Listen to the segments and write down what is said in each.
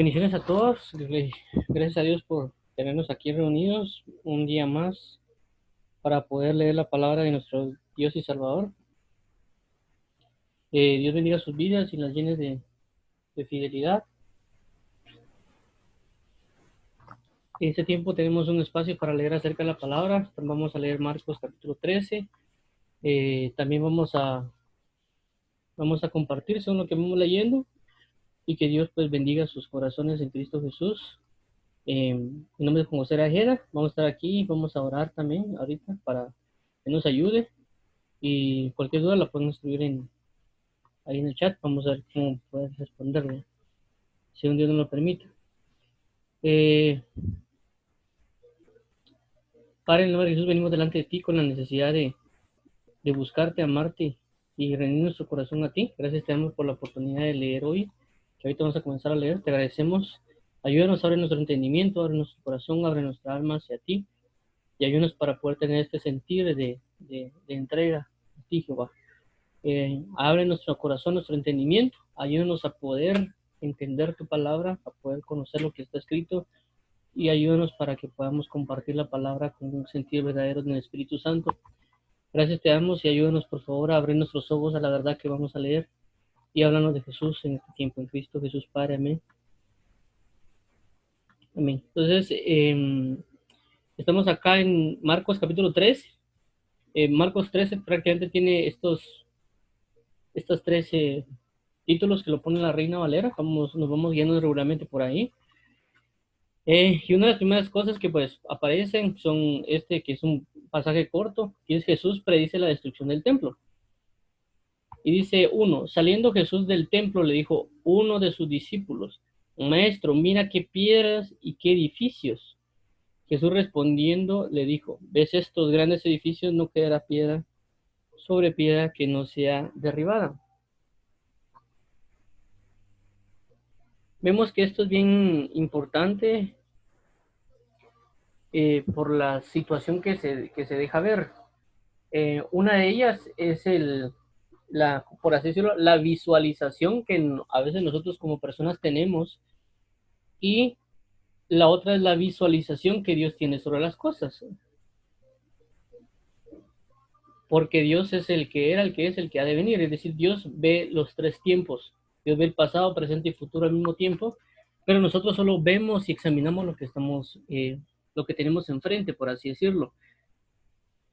Bendiciones a todos. Gracias a Dios por tenernos aquí reunidos un día más para poder leer la palabra de nuestro Dios y Salvador. Dios bendiga sus vidas y las llene de fidelidad. En este tiempo tenemos un espacio para leer acerca de la palabra. Vamos a leer Marcos capítulo 13. También vamos a compartir según lo que vamos leyendo y que Dios pues bendiga sus corazones en Cristo Jesús. Mi nombre es Juan José Ajeda. Vamos a estar aquí y vamos a orar también ahorita para que nos ayude. Y cualquier duda la pueden escribir ahí en el chat. Vamos a ver cómo puedes responderle, si un Dios nos lo permite. Padre, en el nombre de Jesús, venimos delante de ti con la necesidad de buscarte, amarte y rendir nuestro corazón a ti. Gracias te damos por la oportunidad de leer hoy, que ahorita vamos a comenzar a leer. Te agradecemos. Ayúdanos, abre nuestro entendimiento, abre nuestro corazón, abre nuestra alma hacia ti y ayúdanos para poder tener este sentir de entrega a ti, Jehová. Abre nuestro corazón, nuestro entendimiento, ayúdanos a poder entender tu palabra, a poder conocer lo que está escrito y ayúdanos para que podamos compartir la palabra con un sentido verdadero del Espíritu Santo. Gracias te damos y ayúdanos por favor a abrir nuestros ojos a la verdad que vamos a leer y háblanos de Jesús en este tiempo, en Cristo Jesús Padre, amén. Amén. Entonces, estamos acá en Marcos capítulo 13. Marcos 13 prácticamente tiene estos 13 títulos que lo pone la Reina Valera. Nos vamos guiando regularmente por ahí. Y una de las primeras cosas que pues aparecen son que es un pasaje corto, que es Jesús predice la destrucción del templo. Y dice saliendo Jesús del templo le dijo uno de sus discípulos, Maestro, mira qué piedras y qué edificios. Jesús respondiendo le dijo, ¿ves estos grandes edificios? No quedará piedra sobre piedra que no sea derribada. Vemos que esto es bien importante por la situación que se deja ver. Una de ellas es por así decirlo, la visualización que a veces nosotros como personas tenemos y la otra es la visualización que Dios tiene sobre las cosas. Porque Dios es el que era, el que es, el que ha de venir. Es decir, Dios ve los tres tiempos. Dios ve el pasado, presente y futuro al mismo tiempo, pero nosotros solo vemos y examinamos lo que tenemos enfrente, por así decirlo.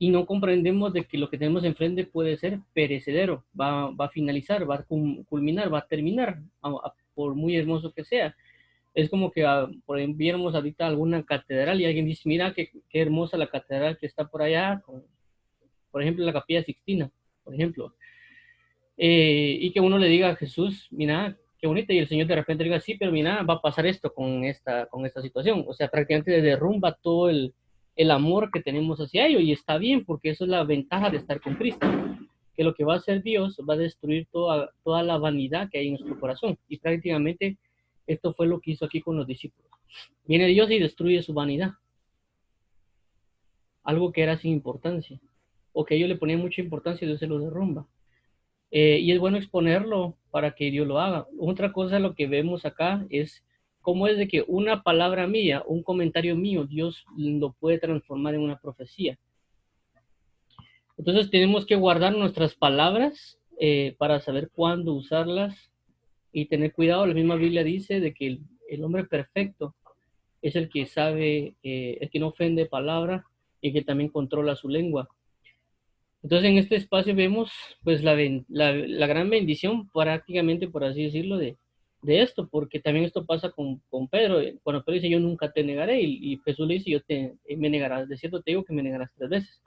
Y no comprendemos de que lo que tenemos enfrente puede ser perecedero, va a finalizar, va a culminar, va a terminar, por muy hermoso que sea. Es como que por ejemplo, viéramos ahorita alguna catedral y alguien dice, mira qué hermosa la catedral que está por allá, por ejemplo la Capilla Sixtina, por ejemplo. Y que uno le diga a Jesús, mira, qué bonita, y el Señor de repente diga, sí, pero mira, va a pasar esto con esta situación. O sea, prácticamente derrumba todo el amor que tenemos hacia ello, y está bien, porque eso es la ventaja de estar con Cristo, que lo que va a hacer Dios va a destruir toda la vanidad que hay en nuestro corazón, y prácticamente esto fue lo que hizo aquí con los discípulos. Viene Dios y destruye su vanidad, algo que era sin importancia, o que ellos le ponían mucha importancia, y Dios se lo derrumba. Y es bueno exponerlo para que Dios lo haga. Otra cosa, lo que vemos acá es cómo es de que una palabra mía, un comentario mío, Dios lo puede transformar en una profecía. Entonces tenemos que guardar nuestras palabras para saber cuándo usarlas y tener cuidado. La misma Biblia dice de que el hombre perfecto es el que sabe, el que no ofende palabra y que también controla su lengua. Entonces en este espacio vemos pues la gran bendición prácticamente, por así decirlo, de esto, porque también esto pasa con Pedro. Cuando Pedro dice, yo nunca te negaré, y Jesús le dice, me negarás, de cierto te digo que me negarás 3 veces.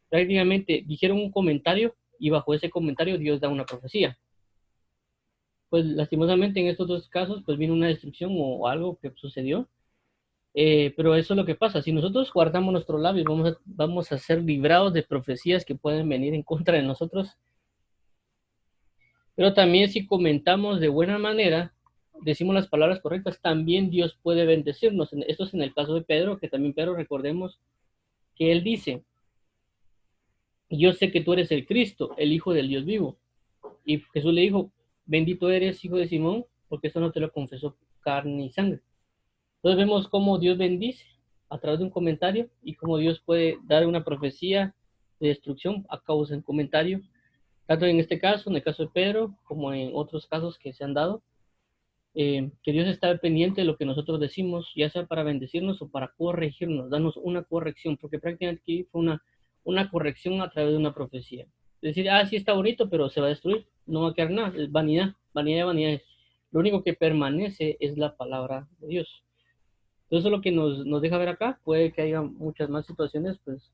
Prácticamente dijeron un comentario y bajo ese comentario Dios da una profecía. Pues lastimosamente en estos dos casos pues vino una destrucción o algo que sucedió. Pero eso es lo que pasa. Si nosotros guardamos nuestros labios, vamos a ser librados de profecías que pueden venir en contra de nosotros. Pero también si comentamos de buena manera, decimos las palabras correctas, también Dios puede bendecirnos. Esto es en el caso de Pedro, que también Pedro recordemos que él dice, yo sé que tú eres el Cristo, el Hijo del Dios vivo. Y Jesús le dijo, bendito eres, hijo de Simón, porque esto no te lo confesó carne y sangre. Entonces vemos cómo Dios bendice a través de un comentario y cómo Dios puede dar una profecía de destrucción a causa de un comentario, tanto en este caso, en el caso de Pedro, como en otros casos que se han dado, que Dios está pendiente de lo que nosotros decimos, ya sea para bendecirnos o para corregirnos, darnos una corrección, porque prácticamente aquí fue una corrección a través de una profecía. Es decir, sí está bonito, pero se va a destruir, no va a quedar nada, es vanidad, vanidad de vanidades. Lo único que permanece es la palabra de Dios. Entonces, eso es lo que nos deja ver acá. Puede que haya muchas más situaciones, pues,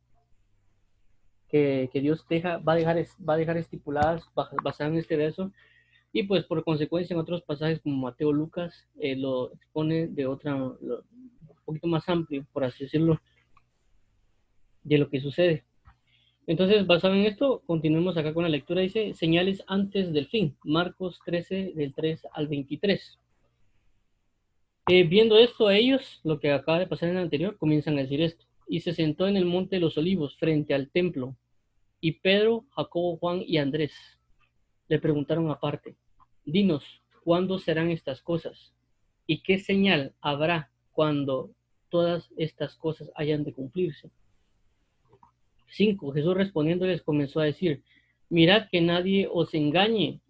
que Dios va a dejar estipuladas basadas en este verso. Y pues por consecuencia en otros pasajes como Mateo, Lucas, lo expone de un poquito más amplio, por así decirlo, de lo que sucede. Entonces, basado en esto, continuemos acá con la lectura. Dice, señales antes del fin. Marcos 13, del 3 al 23. Viendo esto, ellos, lo que acaba de pasar en el anterior, comienzan a decir esto. Y se sentó en el monte de los olivos, frente al templo. Y Pedro, Jacobo, Juan y Andrés le preguntaron aparte, dinos, ¿cuándo serán estas cosas? ¿Y qué señal habrá cuando todas estas cosas hayan de cumplirse? 5. Jesús respondiendo les comenzó a decir, mirad que nadie os engañe.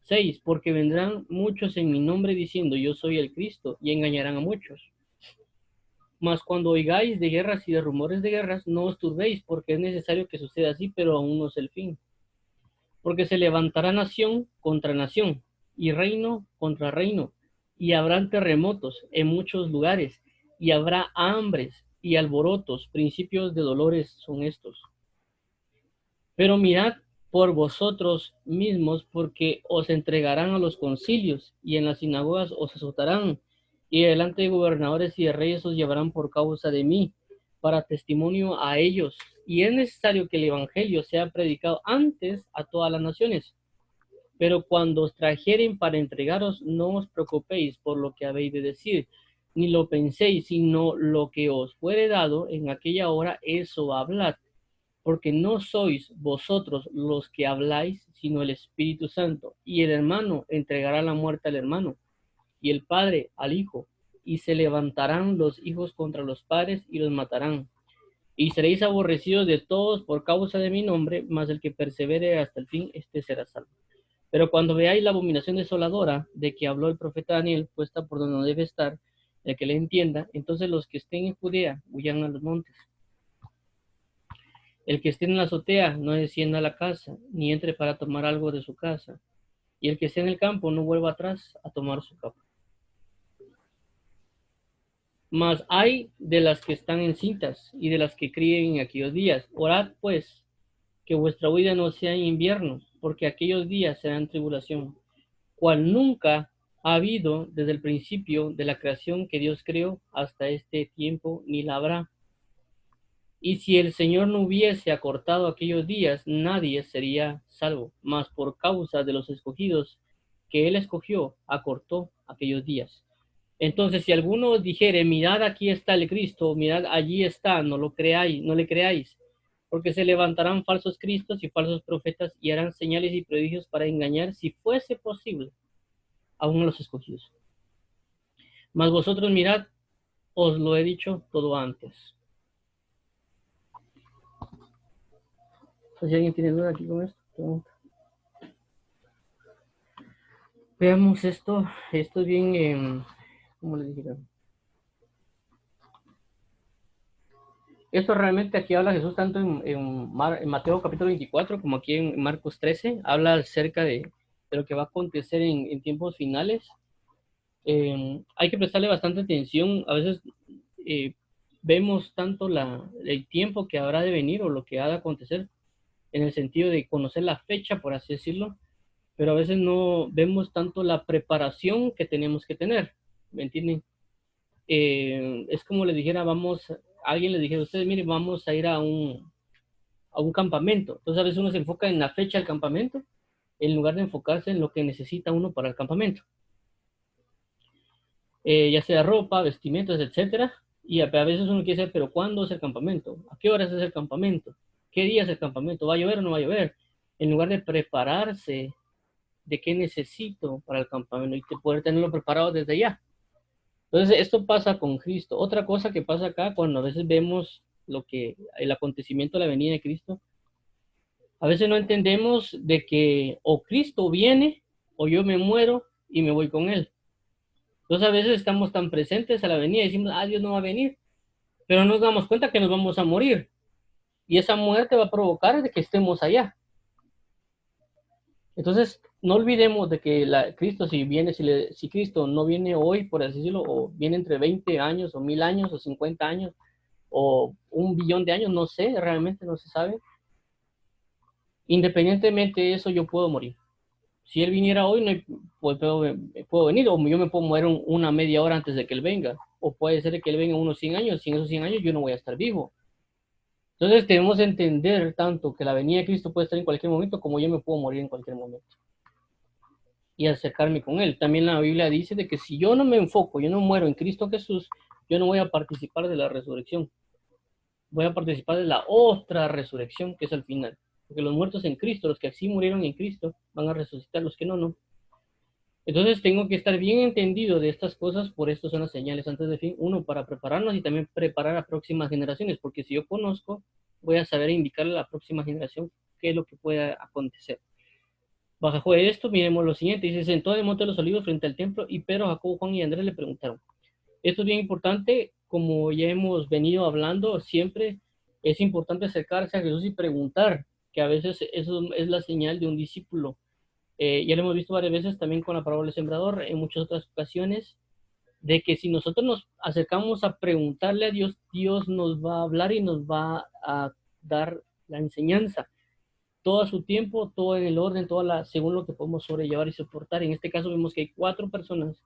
6. Porque vendrán muchos en mi nombre diciendo, yo soy el Cristo, y engañarán a muchos. Mas cuando oigáis de guerras y de rumores de guerras, no os turbéis, porque es necesario que suceda así, pero aún no es el fin. Porque se levantará nación contra nación, y reino contra reino, y habrán terremotos en muchos lugares, y habrá hambres y alborotos, principios de dolores son estos. Pero mirad por vosotros mismos, porque os entregarán a los concilios, y en las sinagogas os azotarán, y delante de gobernadores y de reyes os llevarán por causa de mí, para testimonio a ellos. Y es necesario que el evangelio sea predicado antes a todas las naciones. Pero cuando os trajeren para entregaros, no os preocupéis por lo que habéis de decir, ni lo penséis, sino lo que os fuere dado en aquella hora, eso hablad, porque no sois vosotros los que habláis, sino el Espíritu Santo. Y el hermano entregará la muerte al hermano, y el padre al hijo, y se levantarán los hijos contra los padres y los matarán. Y seréis aborrecidos de todos por causa de mi nombre, mas el que persevere hasta el fin, este será salvo. Pero cuando veáis la abominación desoladora de que habló el profeta Daniel, puesta por donde no debe estar, el que le entienda, entonces los que estén en Judea huyan a los montes. El que esté en la azotea no descienda a la casa, ni entre para tomar algo de su casa. Y el que esté en el campo no vuelva atrás a tomar su capa. Mas hay de las que están encintas y de las que críen en aquellos días. Orad pues que vuestra huida no sea en invierno, porque aquellos días serán tribulación, cual nunca ha habido desde el principio de la creación que Dios creó hasta este tiempo, ni la habrá. Y si el Señor no hubiese acortado aquellos días, nadie sería salvo, mas por causa de los escogidos que Él escogió, acortó aquellos días. Entonces, si alguno dijere, mirad aquí está el Cristo, mirad allí está, no lo creáis, no le creáis, porque se levantarán falsos cristos y falsos profetas y harán señales y prodigios para engañar, si fuese posible, aún a los escogidos. Mas vosotros mirad, os lo he dicho todo antes. Si alguien tiene duda aquí con esto, pregunta. Veamos esto. Esto es bien, ¿cómo les dije? Esto realmente aquí habla Jesús tanto en Mateo capítulo 24 como aquí en Marcos 13. Habla acerca de lo que va a acontecer en tiempos finales. Hay que prestarle bastante atención. A veces vemos tanto el tiempo que habrá de venir o lo que ha de acontecer en el sentido de conocer la fecha, por así decirlo, pero a veces no vemos tanto la preparación que tenemos que tener, ¿me entienden? Es como les dijera, alguien les dijera, ustedes miren, vamos a ir a un campamento. Entonces a veces uno se enfoca en la fecha del campamento en lugar de enfocarse en lo que necesita uno para el campamento. Ya sea ropa, vestimentas, etcétera. Y a veces uno quiere saber, pero ¿cuándo es el campamento? ¿A qué horas es el campamento? ¿Qué día es el campamento? ¿Va a llover o no va a llover? En lugar de prepararse de qué necesito para el campamento y poder tenerlo preparado desde ya. Entonces, esto pasa con Cristo. Otra cosa que pasa acá, cuando a veces vemos el acontecimiento de la venida de Cristo, a veces no entendemos de que o Cristo viene o yo me muero y me voy con Él. Entonces, a veces estamos tan presentes a la venida y decimos, Dios no va a venir, pero nos damos cuenta que nos vamos a morir. Y esa muerte va a provocar de que estemos allá. Entonces, no olvidemos de que Cristo, si viene, si Cristo no viene hoy, por así decirlo, o viene entre 20 años, o 1000 años, o 50 años, o 1 billón de años, no sé, realmente no se sabe. Independientemente de eso, yo puedo morir. Si Él viniera hoy, no pues, puedo venir, o yo me puedo morir una media hora antes de que Él venga, o puede ser que Él venga unos 100 años, y en esos 100 años yo no voy a estar vivo. Entonces debemos entender tanto que la venida de Cristo puede estar en cualquier momento, como yo me puedo morir en cualquier momento y acercarme con Él. También la Biblia dice de que si yo no me enfoco, yo no muero en Cristo Jesús, yo no voy a participar de la resurrección. Voy a participar de la otra resurrección, que es al final. Porque los muertos en Cristo, los que así murieron en Cristo, van a resucitar, los que no, no. Entonces tengo que estar bien entendido de estas cosas, por esto son las señales antes de fin, uno, para prepararnos y también preparar a próximas generaciones, porque si yo conozco, voy a saber indicarle a la próxima generación qué es lo que pueda acontecer. Bajo esto, miremos lo siguiente, dice, sentó en el monte de los olivos frente al templo, y Pedro, Jacobo, Juan y Andrés le preguntaron. Esto es bien importante, como ya hemos venido hablando, siempre es importante acercarse a Jesús y preguntar, que a veces eso es la señal de un discípulo. Ya lo hemos visto varias veces también con la parábola del sembrador, en muchas otras ocasiones, de que si nosotros nos acercamos a preguntarle a Dios, Dios nos va a hablar y nos va a dar la enseñanza. Todo a su tiempo, todo en el orden, según lo que podemos sobrellevar y soportar. En este caso vemos que hay 4 personas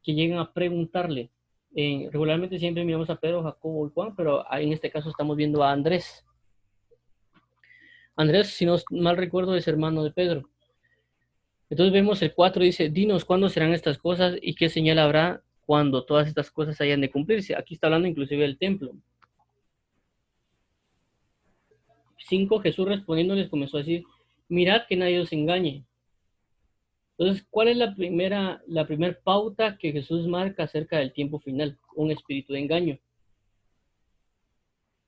que llegan a preguntarle. Regularmente siempre miramos a Pedro, Jacobo y Juan, pero en este caso estamos viendo a Andrés. Andrés, si no mal recuerdo, es hermano de Pedro. Entonces vemos el 4, dice, dinos cuándo serán estas cosas y qué señal habrá cuando todas estas cosas hayan de cumplirse. Aquí está hablando inclusive del templo. 5, Jesús respondiendo les comenzó a decir, mirad que nadie os engañe. Entonces, ¿cuál es la primera pauta que Jesús marca acerca del tiempo final? Un espíritu de engaño.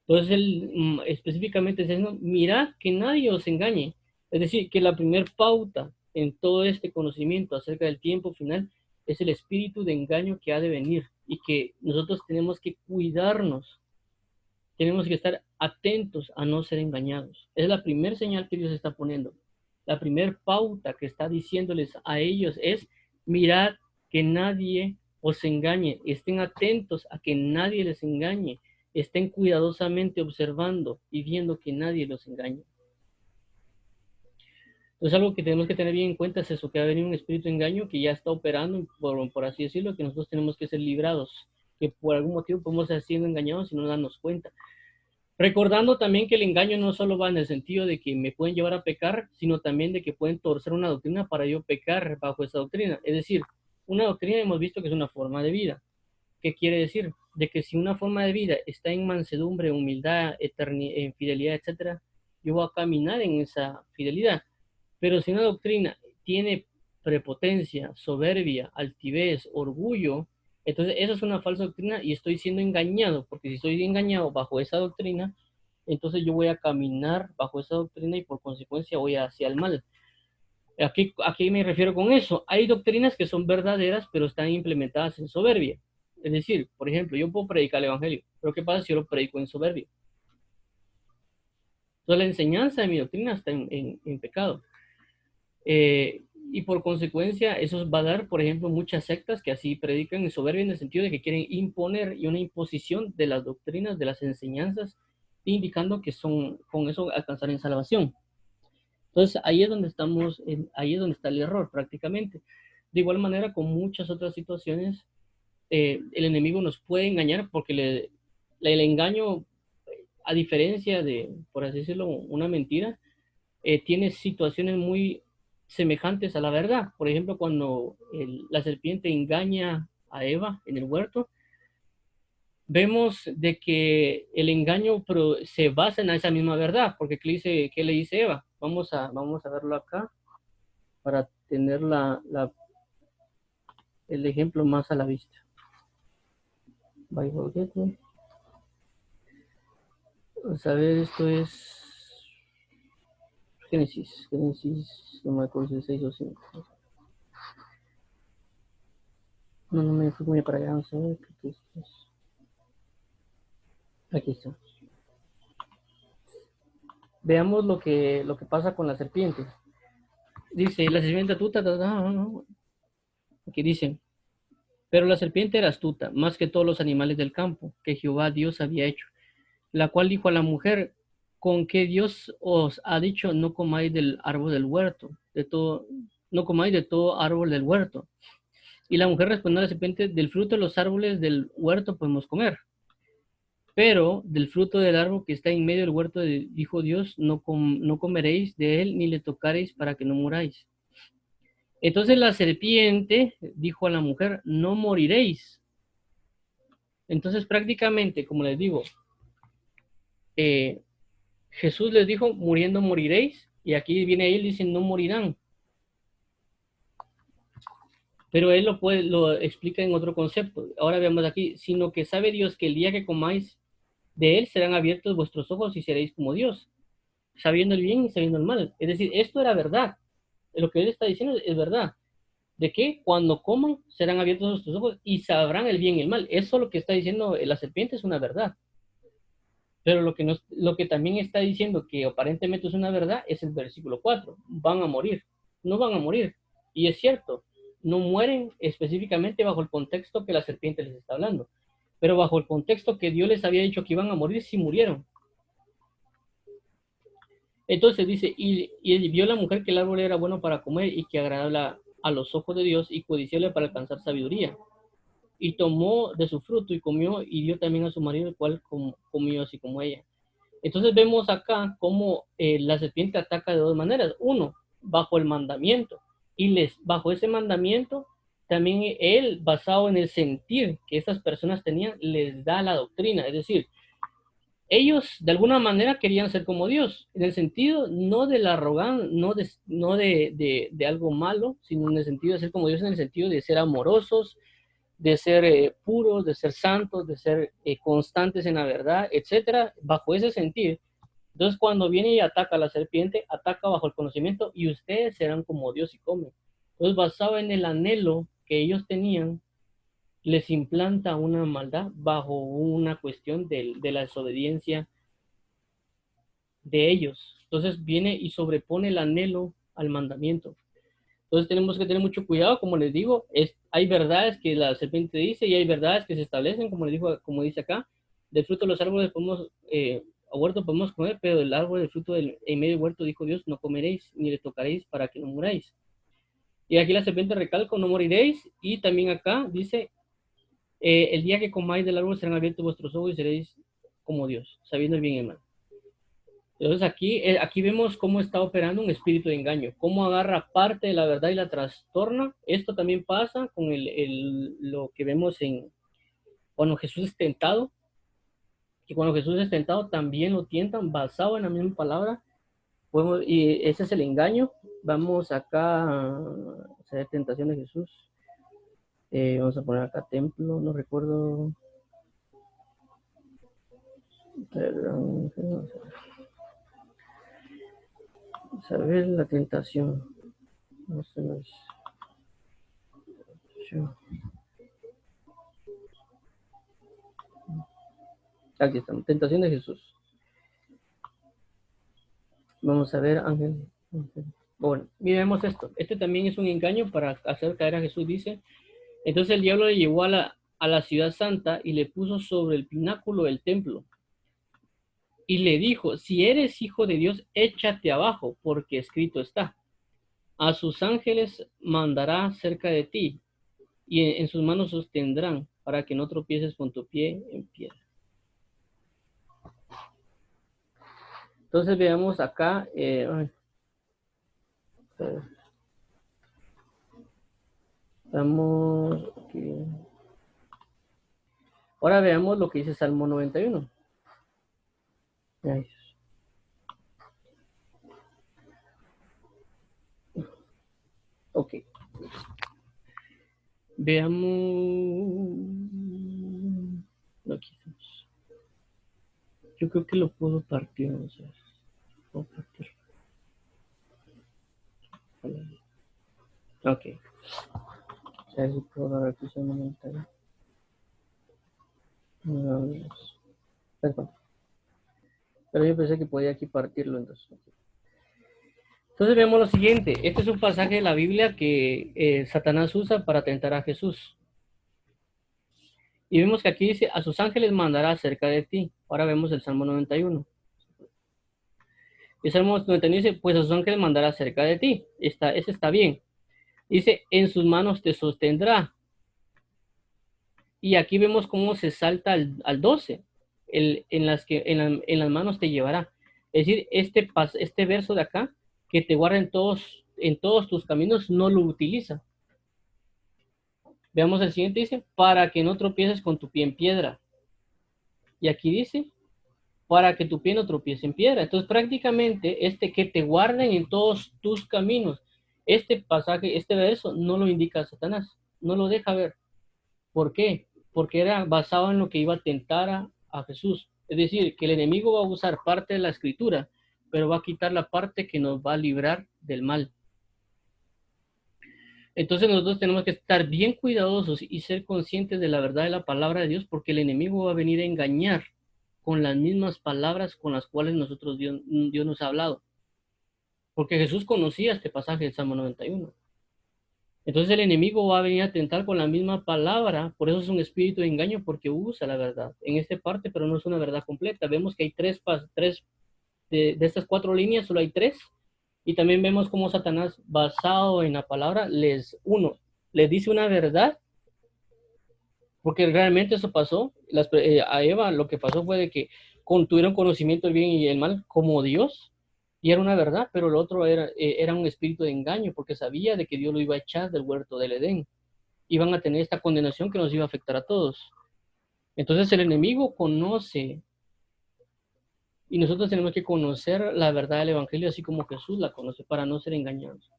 Entonces, él específicamente dice, no, mirad que nadie os engañe. Es decir, que la primera pauta en todo este conocimiento acerca del tiempo final es el espíritu de engaño que ha de venir y que nosotros tenemos que cuidarnos, tenemos que estar atentos a no ser engañados. Es la primera señal que Dios está poniendo. La primera pauta que está diciéndoles a ellos es, mirad que nadie os engañe, estén atentos a que nadie les engañe, estén cuidadosamente observando y viendo que nadie los engañe. Entonces algo que tenemos que tener bien en cuenta es eso, que va a venir un espíritu de engaño que ya está operando, por así decirlo, que nosotros tenemos que ser librados, que por algún motivo podemos estar siendo engañados y no darnos cuenta. Recordando también que el engaño no solo va en el sentido de que me pueden llevar a pecar, sino también de que pueden torcer una doctrina para yo pecar bajo esa doctrina. Es decir, una doctrina hemos visto que es una forma de vida. ¿Qué quiere decir? De que si una forma de vida está en mansedumbre, humildad, en fidelidad, etcétera, yo voy a caminar en esa fidelidad. Pero si una doctrina tiene prepotencia, soberbia, altivez, orgullo, entonces esa es una falsa doctrina y estoy siendo engañado, porque si estoy engañado bajo esa doctrina, entonces yo voy a caminar bajo esa doctrina y por consecuencia voy hacia el mal. ¿A qué me refiero con eso? Hay doctrinas que son verdaderas, pero están implementadas en soberbia. Es decir, por ejemplo, yo puedo predicar el evangelio, pero ¿qué pasa si yo lo predico en soberbia? Entonces la enseñanza de mi doctrina está en pecado. Y por consecuencia, eso va a dar, por ejemplo, muchas sectas que así predican en soberbia en el sentido de que quieren imponer y una imposición de las doctrinas, de las enseñanzas, indicando que con eso alcanzar salvación. Entonces, ahí es donde ahí es donde está el error prácticamente. De igual manera, con muchas otras situaciones, el enemigo nos puede engañar porque el engaño, a diferencia de, por así decirlo, una mentira, tiene situaciones muy semejantes a la verdad. Por ejemplo, cuando la serpiente engaña a Eva en el huerto, vemos de que el engaño se basa en esa misma verdad, porque ¿qué le dice Eva? Vamos a verlo acá. para tener el ejemplo más a la vista. Bible Gateway. Vamos a ver, esto es Génesis, no me acuerdo si es 6 o 5. No me fui muy para allá, vamos a ver, ¿qué es esto? Aquí está. Veamos lo que pasa con la serpiente. Dice, la serpiente astuta, aquí dice, pero la serpiente era astuta, más que todos los animales del campo, que Jehová Dios había hecho, la cual dijo a la mujer, con que Dios os ha dicho, no comáis del árbol del huerto, no comáis de todo árbol del huerto. Y la mujer respondió a la serpiente, del fruto de los árboles del huerto podemos comer, pero del fruto del árbol que está en medio del huerto, dijo Dios, no comeréis de él, ni le tocaréis para que no muráis. Entonces la serpiente dijo a la mujer, no moriréis. Entonces prácticamente, como les digo, Jesús les dijo, muriendo moriréis, y aquí viene él, dice, no morirán. Pero él lo explica en otro concepto. Ahora veamos aquí, sino que sabe Dios que el día que comáis de él serán abiertos vuestros ojos y seréis como Dios, sabiendo el bien y sabiendo el mal. Es decir, esto era verdad. Lo que él está diciendo es verdad. De que cuando coman serán abiertos vuestros ojos y sabrán el bien y el mal. Eso lo que está diciendo la serpiente es una verdad. Pero lo que también está diciendo que aparentemente es una verdad es el versículo 4. Van a morir. No van a morir. Y es cierto, no mueren específicamente bajo el contexto que la serpiente les está hablando. Pero bajo el contexto que Dios les había dicho que iban a morir, sí murieron. Entonces dice, y vio la mujer que el árbol era bueno para comer y que agradable a los ojos de Dios y codiciable para alcanzar sabiduría. Y tomó de su fruto y comió y dio también a su marido, el cual comió así como ella. Entonces vemos acá cómo la serpiente ataca de dos maneras. Uno, bajo el mandamiento. Y bajo ese mandamiento, también él, basado en el sentir que estas personas tenían, les da la doctrina. Es decir, ellos de alguna manera querían ser como Dios, en el sentido no de la arrogancia, no de algo malo, sino en el sentido de ser como Dios, en el sentido de ser amorosos, de ser puros, de ser santos, de ser constantes en la verdad, etcétera, bajo ese sentido. Entonces, cuando viene y ataca a la serpiente, ataca bajo el conocimiento y ustedes serán como Dios y comen. Entonces, basado en el anhelo que ellos tenían, les implanta una maldad bajo una cuestión de la desobediencia de ellos. Entonces, viene y sobrepone el anhelo al mandamiento. Entonces tenemos que tener mucho cuidado, como les digo, hay verdades que la serpiente dice y hay verdades que se establecen, como dice acá, del fruto de los árboles podemos, a huerto podemos comer, pero del árbol del fruto en medio del huerto dijo Dios, no comeréis ni le tocaréis para que no muráis. Y aquí la serpiente recalca, no moriréis, y también acá dice, el día que comáis del árbol serán abiertos vuestros ojos y seréis como Dios, sabiendo el bien y el mal. Entonces aquí vemos cómo está operando un espíritu de engaño, cómo agarra parte de la verdad y la trastorna. Esto también pasa con lo que vemos cuando Jesús es tentado, y cuando Jesús es tentado también lo tientan basado en la misma palabra. Y ese es el engaño. Vamos acá a hacer tentación de Jesús. Vamos a poner acá templo, no recuerdo. Perdón, vamos a ver la tentación. No sé, no es. Aquí estamos, tentación de Jesús. Vamos a ver, Ángel. Bueno, miremos esto. Este también es un engaño para hacer caer a Jesús, dice. Entonces el diablo le llevó a la ciudad santa y le puso sobre el pináculo del templo. Y le dijo, si eres hijo de Dios, échate abajo, porque escrito está. A sus ángeles mandará cerca de ti, y en sus manos sostendrán, para que no tropieces con tu pie en piedra. Entonces veamos acá, vamos aquí. Ahora veamos lo que dice Salmo 91. Ay. Ok. Veamos. Aquí estamos. Yo creo que lo puedo partir. Vamos a ver. Puedo partir. Ok. A ver si puedo dar aquí un momento. Perdón. Pero yo pensé que podía aquí partirlo entonces. Entonces vemos lo siguiente. Este es un pasaje de la Biblia que Satanás usa para tentar a Jesús. Y vemos que aquí dice, a sus ángeles mandará acerca de ti. Ahora vemos el Salmo 91. El Salmo 91 dice, pues a sus ángeles mandará acerca de ti. Ese está bien. Dice, en sus manos te sostendrá. Y aquí vemos cómo se salta al 12. En las manos te llevará. Es decir, este verso de acá, que te guarda en todos tus caminos, no lo utiliza. Veamos el siguiente, dice, para que no tropieces con tu pie en piedra. Y aquí dice, para que tu pie no tropiece en piedra. Entonces, prácticamente, que te guarden en todos tus caminos. Este pasaje, este verso, no lo indica Satanás, no lo deja ver. ¿Por qué? Porque era basado en lo que iba a tentar a Jesús. Es decir, que el enemigo va a usar parte de la escritura, pero va a quitar la parte que nos va a librar del mal. Entonces nosotros tenemos que estar bien cuidadosos y ser conscientes de la verdad de la palabra de Dios, porque el enemigo va a venir a engañar con las mismas palabras con las cuales Dios nos ha hablado. Porque Jesús conocía este pasaje del Salmo 91. Entonces el enemigo va a venir a tentar con la misma palabra, por eso es un espíritu de engaño, porque usa la verdad en esta parte, pero no es una verdad completa. Vemos que hay tres de estas 4 líneas, solo hay 3. Y también vemos cómo Satanás, basado en la palabra, les dice una verdad, porque realmente eso pasó. A Eva lo que pasó fue de que tuvieron conocimiento del bien y el mal como Dios, y era una verdad, pero el otro era un espíritu de engaño, porque sabía de que Dios lo iba a echar del huerto del Edén. Iban a tener esta condenación que nos iba a afectar a todos. Entonces el enemigo conoce, y nosotros tenemos que conocer la verdad del Evangelio, así como Jesús la conoce, para no ser engañados.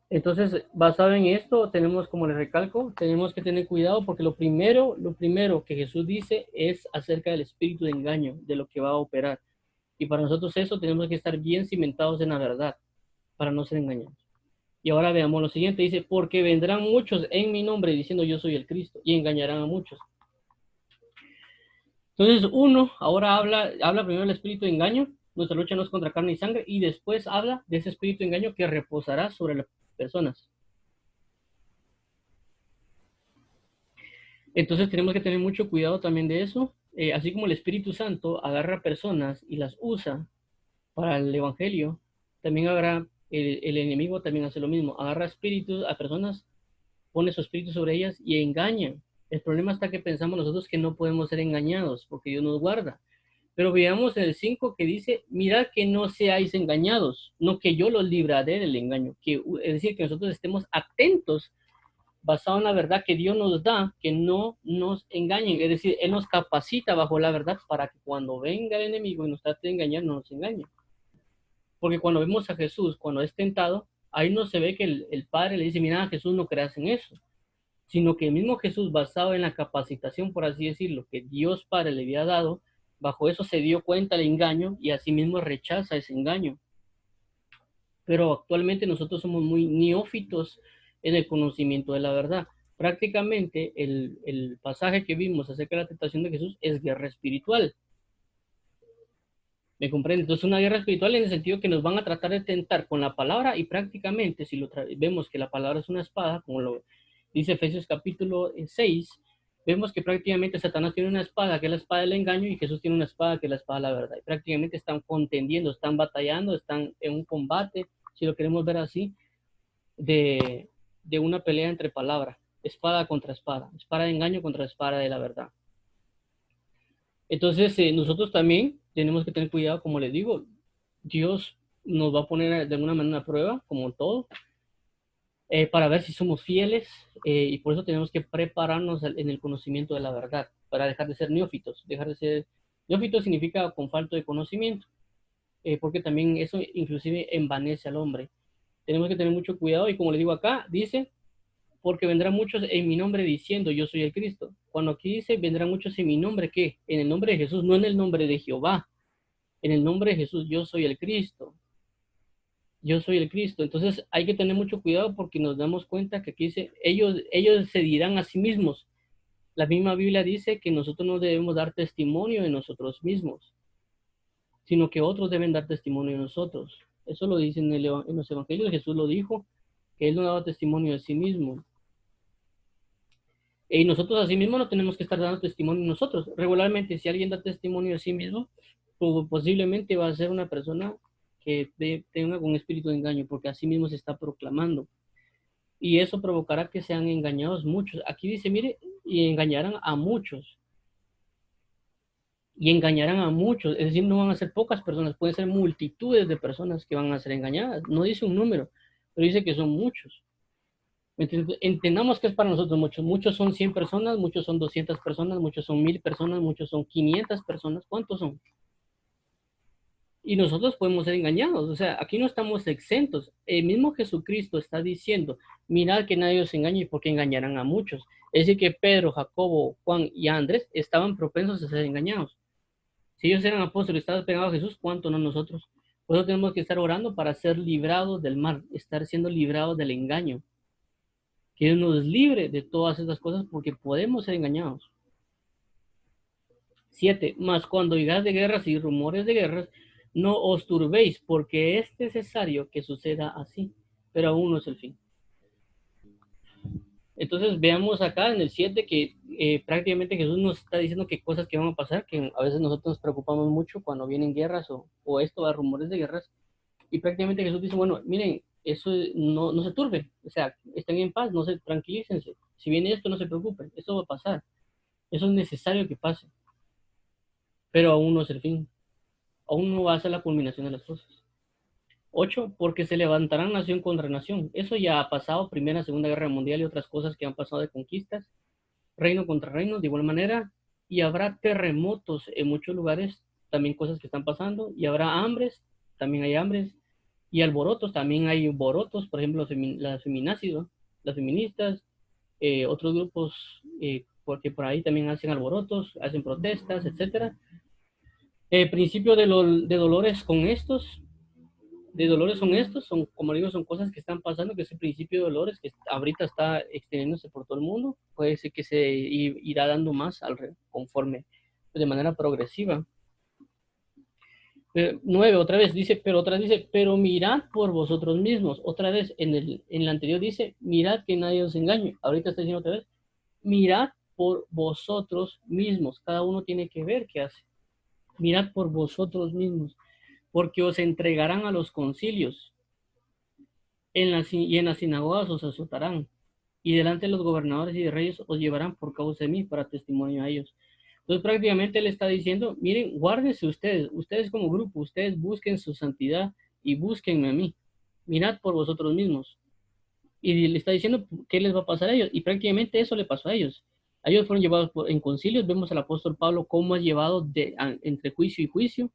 Entonces, basado en esto, tenemos, como les recalco, tenemos que tener cuidado, porque lo primero que Jesús dice es acerca del espíritu de engaño, de lo que va a operar. Y para nosotros eso tenemos que estar bien cimentados en la verdad, para no ser engañados. Y ahora veamos lo siguiente, dice, porque vendrán muchos en mi nombre diciendo yo soy el Cristo, y engañarán a muchos. Entonces, ahora habla primero del espíritu de engaño, nuestra lucha no es contra carne y sangre, y después habla de ese espíritu de engaño que reposará sobre las personas. Entonces tenemos que tener mucho cuidado también de eso, así como el Espíritu Santo agarra personas y las usa para el Evangelio, también el enemigo también hace lo mismo, agarra espíritus a personas, pone su espíritu sobre ellas y engañan. El problema está que pensamos nosotros que no podemos ser engañados porque Dios nos guarda. Pero veamos en el 5 que dice, mirad que no seáis engañados, no que yo los libraré del engaño, es decir, que nosotros estemos atentos, basado en la verdad que Dios nos da, que no nos engañen, es decir, Él nos capacita bajo la verdad para que cuando venga el enemigo y nos trate de engañar, no nos engañe. Porque cuando vemos a Jesús, cuando es tentado, ahí no se ve que el Padre le dice, mira, Jesús, no creas en eso, sino que el mismo Jesús, basado en la capacitación, por así decirlo, que Dios Padre le había dado, bajo eso se dio cuenta del engaño y asimismo rechaza ese engaño. Pero actualmente nosotros somos muy neófitos en el conocimiento de la verdad. Prácticamente el pasaje que vimos acerca de la tentación de Jesús es guerra espiritual. ¿Me comprende? Entonces una guerra espiritual en el sentido que nos van a tratar de tentar con la palabra, y prácticamente si vemos que la palabra es una espada, como lo dice Efesios capítulo 6, vemos que prácticamente Satanás tiene una espada que es la espada del engaño y Jesús tiene una espada que es la espada de la verdad. Y prácticamente están contendiendo, están batallando, están en un combate, si lo queremos ver así, de una pelea entre palabras, espada contra espada de engaño contra espada de la verdad. Entonces, nosotros también tenemos que tener cuidado, como les digo, Dios nos va a poner de alguna manera una prueba, como todo, para ver si somos fieles, y por eso tenemos que prepararnos en el conocimiento de la verdad, para dejar de ser neófitos. Neófitos significa con falta de conocimiento, porque también eso inclusive envanece al hombre. Tenemos que tener mucho cuidado y como le digo acá, dice, porque vendrán muchos en mi nombre diciendo, yo soy el Cristo. Cuando aquí dice, vendrán muchos en mi nombre, ¿qué? En el nombre de Jesús, no en el nombre de Jehová. En el nombre de Jesús, yo soy el Cristo. Yo soy el Cristo. Entonces hay que tener mucho cuidado porque nos damos cuenta que aquí dice, ellos se dirán a sí mismos. La misma Biblia dice que nosotros no debemos dar testimonio de nosotros mismos, sino que otros deben dar testimonio de nosotros. Eso lo dice en los evangelios, Jesús lo dijo, que él no daba testimonio de sí mismo. Y nosotros así mismo no tenemos que estar dando testimonio nosotros. Regularmente, si alguien da testimonio de sí mismo, pues posiblemente va a ser una persona que tenga un espíritu de engaño, porque así mismo se está proclamando. Y eso provocará que sean engañados muchos. Aquí dice, mire, y engañarán a muchos. Y engañarán a muchos. Es decir, no van a ser pocas personas, pueden ser multitudes de personas que van a ser engañadas. No dice un número, pero dice que son muchos. Entendamos que es para nosotros muchos. Muchos son 100 personas, muchos son 200 personas, muchos son 1000 personas, muchos son 500 personas. ¿Cuántos son? Y nosotros podemos ser engañados. O sea, aquí no estamos exentos. El mismo Jesucristo está diciendo, mirad que nadie os engañe porque engañarán a muchos. Es decir, que Pedro, Jacobo, Juan y Andrés estaban propensos a ser engañados. Si ellos eran apóstoles y estaban pegados a Jesús, ¿cuánto no nosotros? Por eso tenemos que estar orando para ser librados del mal, estar siendo librados del engaño. Que Dios nos libre de todas estas cosas porque podemos ser engañados. 7. Mas cuando oigáis de guerras y rumores de guerras, no os turbéis, porque es necesario que suceda así, pero aún no es el fin. Entonces veamos acá en el 7 que prácticamente Jesús nos está diciendo que cosas que van a pasar, que a veces nosotros nos preocupamos mucho cuando vienen guerras o esto, a rumores de guerras, y prácticamente Jesús dice, bueno, miren, eso no se turbe, o sea, estén en paz, no se tranquilícense, si viene esto no se preocupen, esto va a pasar, eso es necesario que pase, pero aún no es el fin, aún no va a ser la culminación de las cosas. 8, porque se levantarán nación contra nación. Eso ya ha pasado, Primera, Segunda Guerra Mundial y otras cosas que han pasado de conquistas, reino contra reino, de igual manera, y habrá terremotos en muchos lugares, también cosas que están pasando, y habrá hambres, también hay hambres, y alborotos, también hay alborotos, por ejemplo, las feminazis, las feministas, otros grupos, porque por ahí también hacen alborotos, hacen protestas, etcétera. Principio de dolores con estos, de dolores son estos, son, como digo, son cosas que están pasando, que es el principio de dolores, que ahorita está extendiéndose por todo el mundo, puede ser que se irá dando más conforme, de manera progresiva. 9, otra vez dice, pero mirad por vosotros mismos. Otra vez, en el anterior dice, mirad que nadie os engañe. Ahorita está diciendo otra vez, mirad por vosotros mismos. Cada uno tiene que ver qué hace. Mirad por vosotros mismos, porque os entregarán a los concilios y en las sinagogas os azotarán, y delante de los gobernadores y de reyes os llevarán por causa de mí para testimonio a ellos. Entonces prácticamente él está diciendo, miren, guárdense ustedes como grupo, ustedes busquen su santidad y búsquenme a mí. Mirad por vosotros mismos. Y le está diciendo qué les va a pasar a ellos. Y prácticamente eso le pasó a ellos. A ellos fueron llevados en concilios. Vemos al apóstol Pablo cómo ha llevado entre juicio y juicio.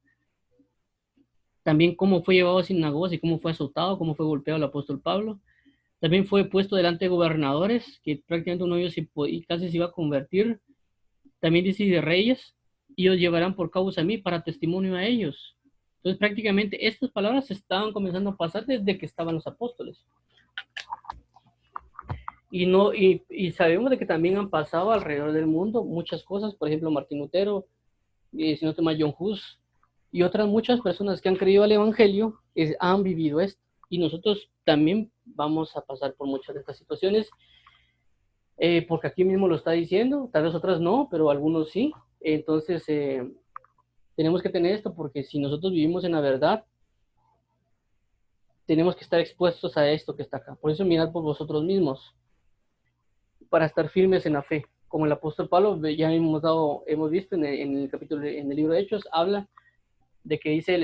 También cómo fue llevado a sinagogas y cómo fue azotado, cómo fue golpeado el apóstol Pablo. También fue puesto delante de gobernadores, que prácticamente uno de ellos casi se iba a convertir. También dice de reyes, y os llevarán por causa a mí para testimonio a ellos. Entonces prácticamente estas palabras estaban comenzando a pasar desde que estaban los apóstoles. Y sabemos de que también han pasado alrededor del mundo muchas cosas, por ejemplo Martín Lutero, si no te llamas John Hus, y otras muchas personas que han creído al Evangelio han vivido esto. Y nosotros también vamos a pasar por muchas de estas situaciones, porque aquí mismo lo está diciendo, tal vez otras no, pero algunos sí. Entonces, tenemos que tener esto porque si nosotros vivimos en la verdad, tenemos que estar expuestos a esto que está acá. Por eso mirad por vosotros mismos, para estar firmes en la fe. Como el apóstol Pablo, ya hemos visto en el capítulo, en el libro de Hechos, habla de que dice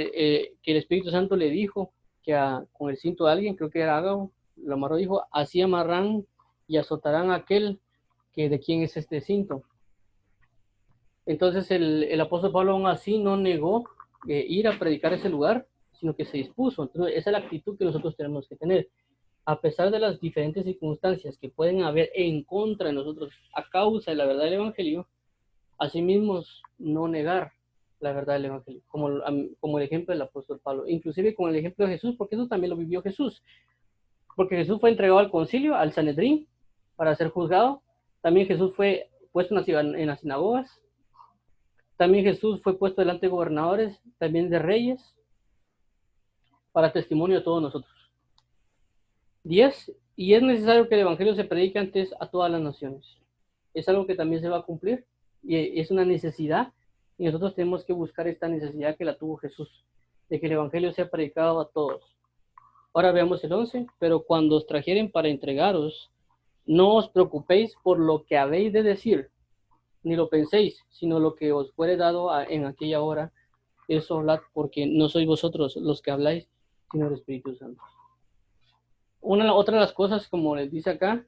que el Espíritu Santo le dijo que con el cinto de alguien, creo que era Ágabo, lo amarró, dijo, así amarrán y azotarán a aquel que de quién es este cinto. Entonces el apóstol Pablo aún así no negó ir a predicar ese lugar, sino que se dispuso. Entonces, esa es la actitud que nosotros tenemos que tener. A pesar de las diferentes circunstancias que pueden haber en contra de nosotros a causa de la verdad del Evangelio, asimismo no negar la verdad del Evangelio, como el ejemplo del apóstol Pablo, inclusive con el ejemplo de Jesús, porque eso también lo vivió Jesús, porque Jesús fue entregado al concilio, al Sanedrín, para ser juzgado. También Jesús fue puesto en las sinagogas. También Jesús fue puesto delante de gobernadores, también de reyes, para testimonio de todos nosotros. 10. Y es necesario que el Evangelio se predique antes a todas las naciones. Es algo que también se va a cumplir y es una necesidad, y nosotros tenemos que buscar esta necesidad que la tuvo Jesús, de que el Evangelio sea predicado a todos. Ahora veamos el 11. Pero cuando os trajeren para entregaros, no os preocupéis por lo que habéis de decir, ni lo penséis, sino lo que os fuere dado en aquella hora, eso hablad, porque no sois vosotros los que habláis, sino el Espíritu Santo. Otra de las cosas, como les dice acá,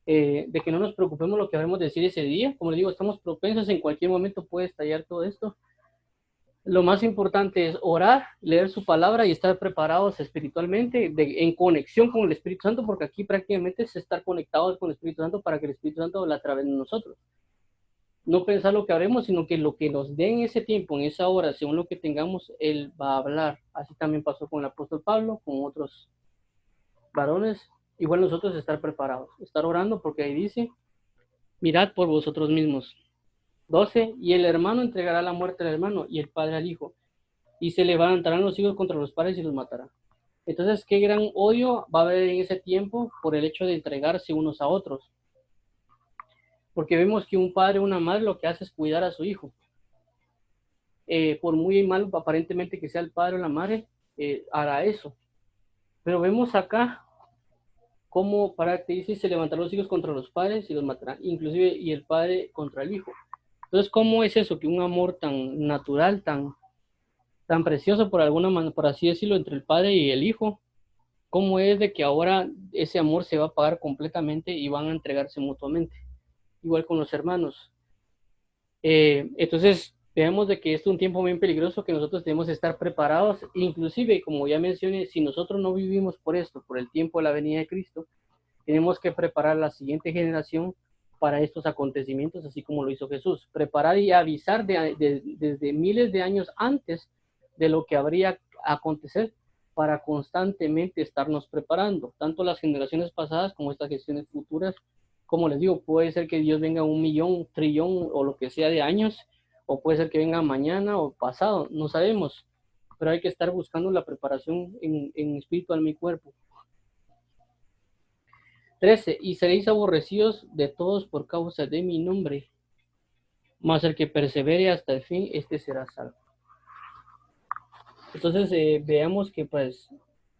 de que no nos preocupemos lo que debemos decir ese día. Como les digo, estamos propensos, en cualquier momento puede estallar todo esto. Lo más importante es orar, leer su palabra y estar preparados espiritualmente, en conexión con el Espíritu Santo, porque aquí prácticamente es estar conectados con el Espíritu Santo para que el Espíritu Santo habla a través de nosotros. No pensar lo que haremos, sino que lo que nos dé en ese tiempo, en esa hora, según lo que tengamos, Él va a hablar. Así también pasó con el apóstol Pablo, con otros varones. Igual nosotros estar preparados, estar orando, porque ahí dice, mirad por vosotros mismos. 12. Y el hermano entregará la muerte al hermano y el padre al hijo. Y se levantarán los hijos contra los padres y los matarán. Entonces, qué gran odio va a haber en ese tiempo por el hecho de entregarse unos a otros. Porque vemos que un padre o una madre lo que hace es cuidar a su hijo. Por muy mal aparentemente que sea el padre o la madre, hará eso. Pero vemos acá cómo para que dice se levantarán los hijos contra los padres y los matarán, inclusive y el padre contra el hijo. Entonces, ¿cómo es eso? Que un amor tan natural, tan precioso por alguna manera, por así decirlo, entre el padre y el hijo, ¿cómo es de que ahora ese amor se va a apagar completamente y van a entregarse mutuamente? Igual con los hermanos. Entonces, veamos de que es un tiempo bien peligroso que nosotros debemos estar preparados, inclusive, como ya mencioné, si nosotros no vivimos por esto, por el tiempo de la venida de Cristo, tenemos que preparar la siguiente generación para estos acontecimientos, así como lo hizo Jesús. Preparar y avisar desde miles de años antes de lo que habría acontecer para constantemente estarnos preparando, tanto las generaciones pasadas como estas generaciones futuras. Como les digo, puede ser que Dios venga 1.000.000, 1.000.000.000 o lo que sea de años, o puede ser que venga mañana o pasado, no sabemos, pero hay que estar buscando la preparación en espíritu, alma y cuerpo. 13. Y seréis aborrecidos de todos por causa de mi nombre, mas el que persevere hasta el fin, este será salvo. Entonces, veamos que pues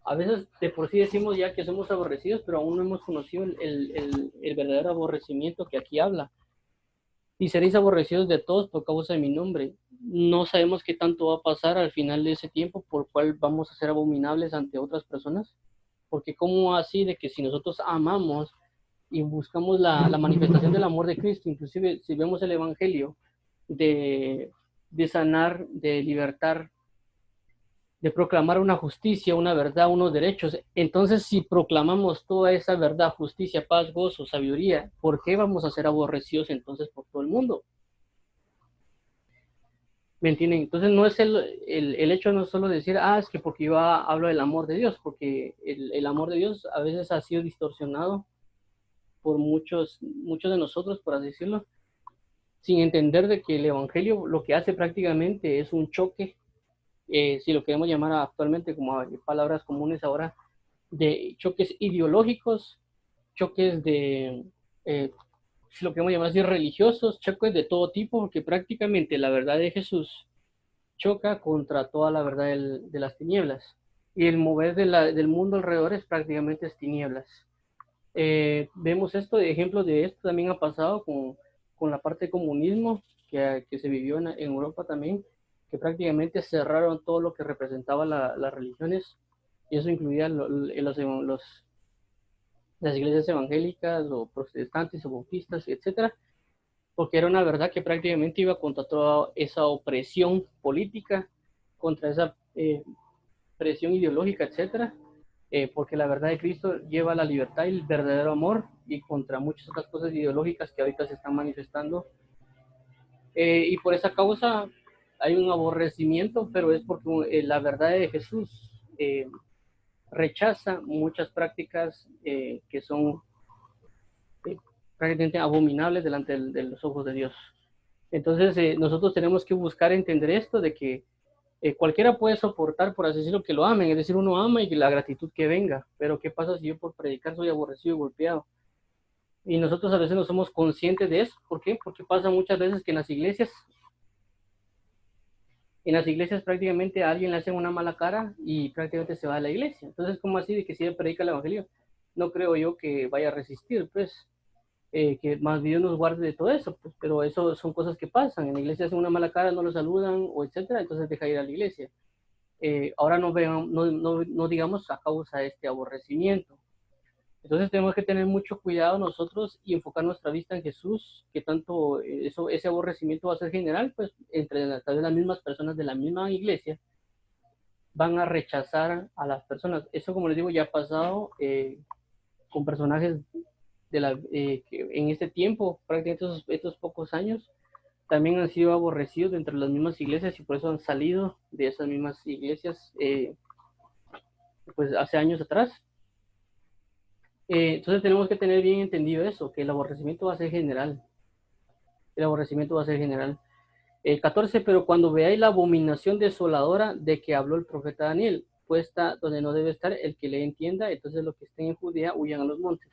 a veces de por sí decimos ya que somos aborrecidos, pero aún no hemos conocido el verdadero aborrecimiento que aquí habla. Y seréis aborrecidos de todos por causa de mi nombre. No sabemos qué tanto va a pasar al final de ese tiempo, por cual vamos a ser abominables ante otras personas. Porque cómo así de que si nosotros amamos y buscamos la manifestación del amor de Cristo, inclusive si vemos el Evangelio de sanar, de libertar, de proclamar una justicia, una verdad, unos derechos. Entonces, si proclamamos toda esa verdad, justicia, paz, gozo, sabiduría, ¿por qué vamos a ser aborrecidos entonces por todo el mundo? ¿Me entienden? Entonces, no es el hecho no es solo decir, es que porque yo hablo del amor de Dios, porque el amor de Dios a veces ha sido distorsionado por muchos de nosotros, por así decirlo, sin entender de que el Evangelio lo que hace prácticamente es un choque, si lo queremos llamar actualmente como palabras comunes ahora, de choques ideológicos, choques si lo queremos llamar así, religiosos, choques de todo tipo, porque prácticamente la verdad de Jesús choca contra toda la verdad de las tinieblas. Y el mover del mundo alrededor es prácticamente tinieblas. Vemos ejemplos de esto también ha pasado con la parte de comunismo que se vivió en Europa también, que prácticamente cerraron todo lo que representaba las religiones, y eso incluía las iglesias evangélicas o protestantes o bautistas, etcétera, porque era una verdad que prácticamente iba contra toda esa opresión política, contra esa presión ideológica, etcétera, porque la verdad de Cristo lleva la libertad y el verdadero amor y contra muchas otras cosas ideológicas que ahorita se están manifestando. Y por esa causa hay un aborrecimiento, pero es porque la verdad de Jesús rechaza muchas prácticas que son eh, prácticamente abominables delante de los ojos de Dios. Entonces, nosotros tenemos que buscar entender esto de que cualquiera puede soportar, por así decirlo, que lo amen, es decir, uno ama y la gratitud que venga, pero ¿qué pasa si yo por predicar soy aborrecido y golpeado? Y nosotros a veces no somos conscientes de eso. ¿Por qué? Porque pasa muchas veces que en las iglesias prácticamente a alguien le hacen una mala cara y prácticamente se va a la iglesia. Entonces, ¿cómo así de que si él predica el evangelio? No creo yo que vaya a resistir, pues, que más Dios nos guarde de todo eso, pues, pero eso son cosas que pasan. En la iglesia hacen una mala cara, no lo saludan, o etcétera, entonces deja ir a la iglesia. Ahora no digamos a causa de este aborrecimiento. Entonces tenemos que tener mucho cuidado nosotros y enfocar nuestra vista en Jesús, que tanto ese aborrecimiento va a ser general, pues entre las mismas personas de la misma iglesia van a rechazar a las personas. Eso, como les digo, ya ha pasado con personajes que en este tiempo, prácticamente estos pocos años, también han sido aborrecidos dentro de las mismas iglesias y por eso han salido de esas mismas iglesias pues hace años atrás. Entonces tenemos que tener bien entendido eso, que el aborrecimiento va a ser general. El aborrecimiento va a ser general. 14, pero cuando veáis la abominación desoladora de que habló el profeta Daniel, puesta donde no debe estar, el que le entienda, entonces los que estén en Judea huyan a los montes.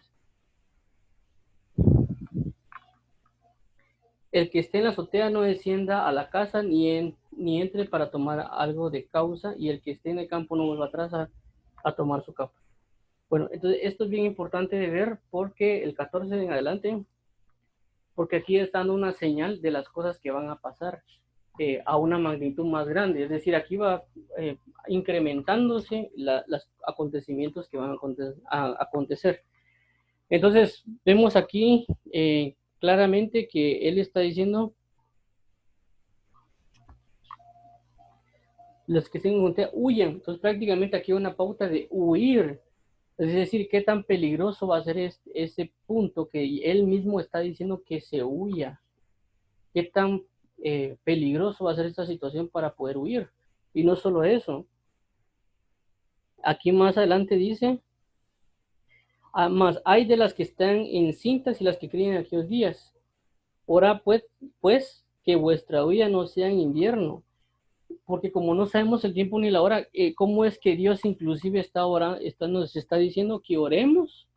El que esté en la azotea no descienda a la casa ni entre para tomar algo de causa, y el que esté en el campo no vuelva atrás a tomar su capa. Bueno, entonces esto es bien importante de ver porque el 14 en adelante, porque aquí está dando una señal de las cosas que van a pasar a una magnitud más grande. Es decir, aquí va incrementándose los acontecimientos que van a acontecer. Entonces, vemos aquí claramente que él está diciendo, los que estén en frontera huyan. Entonces, prácticamente aquí hay una pauta de huir. Es decir, qué tan peligroso va a ser ese punto que él mismo está diciendo que se huya. Qué tan peligroso va a ser esta situación para poder huir. Y no solo eso, aquí más adelante dice, más hay de las que están encintas y las que crían en aquellos días. Ora pues que vuestra huida no sea en invierno, porque como no sabemos el tiempo ni la hora, ¿cómo es que Dios inclusive nos está diciendo que oremos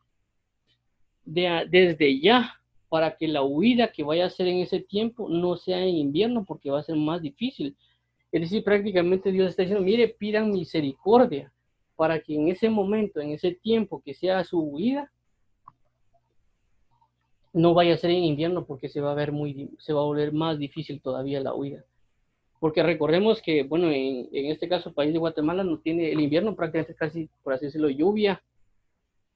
desde ya para que la huida que vaya a ser en ese tiempo no sea en invierno, porque va a ser más difícil? Es decir, prácticamente Dios está diciendo, mire, pidan misericordia para que en ese momento, en ese tiempo que sea su huida, no vaya a ser en invierno porque se va a volver más difícil todavía la huida. Porque recordemos que, bueno, en este caso, el país de Guatemala no tiene el invierno prácticamente casi, por así decirlo, lluvia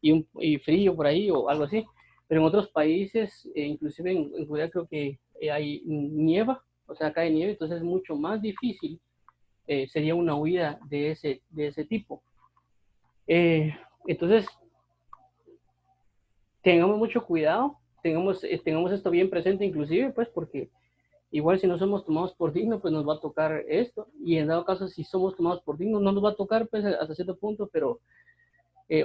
y frío por ahí o algo así. Pero en otros países, inclusive en Judea creo que hay nieva, o sea, acá hay nieve, entonces es mucho más difícil, sería una huida de ese tipo. Eh, entonces, tengamos mucho cuidado, tengamos esto bien presente inclusive, pues porque igual si no somos tomados por dignos, pues nos va a tocar esto, y en dado caso si somos tomados por dignos, no nos va a tocar pues hasta cierto punto, pero,